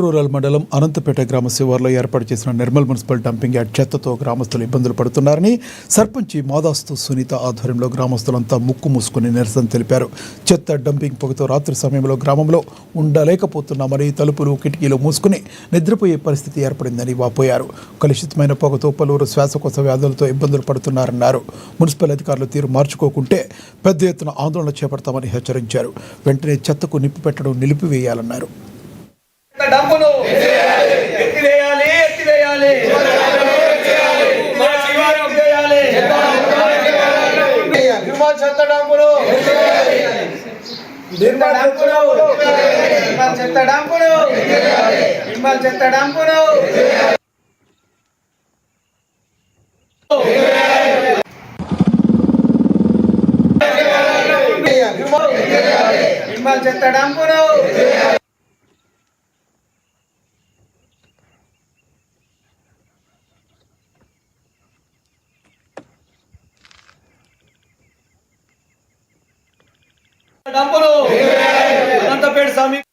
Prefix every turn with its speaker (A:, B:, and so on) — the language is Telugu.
A: రూరల్ మండలం అనంతపేట గ్రామ శివార్లో ఏర్పాటు చేసిన నిర్మల్ మున్సిపల్ డంపింగ్ యార్డ్ చెత్తతో గ్రామస్తులు ఇబ్బందులు పడుతున్నారని సర్పంచి మాదాస్తు సునీత ఆధ్వర్యంలో గ్రామస్తులంతా ముక్కు మూసుకుని నిరసన తెలిపారు. చెత్త డంపింగ్ పొగతో రాత్రి సమయంలో గ్రామంలో ఉండలేకపోతున్నామని, తలుపులు కిటికీలు మూసుకుని నిద్రపోయే పరిస్థితి ఏర్పడిందని వాపోయారు. కలుషితమైన పొగతో పలువురు శ్వాసకోశ వ్యాధులతో ఇబ్బందులు పడుతున్నారన్నారు. మున్సిపల్ అధికారులు తీరు మార్చుకోకుంటే పెద్ద ఎత్తున ఆందోళన చేపడతామని హెచ్చరించారు. వెంటనే చెత్తకు నిప్పు పెట్టడం నిలిపివేయాలన్నారు.
B: డంపును ఎత్తివేయాలి ఎత్తివేయాలి నిర్మల్ చెత్త డంపును నిర్మల్ చెత్త డంపును నిర్మల్ చెత్త డంపును నిర్మల్ చెత్త డంపును డంపును అనంతపేట సమీప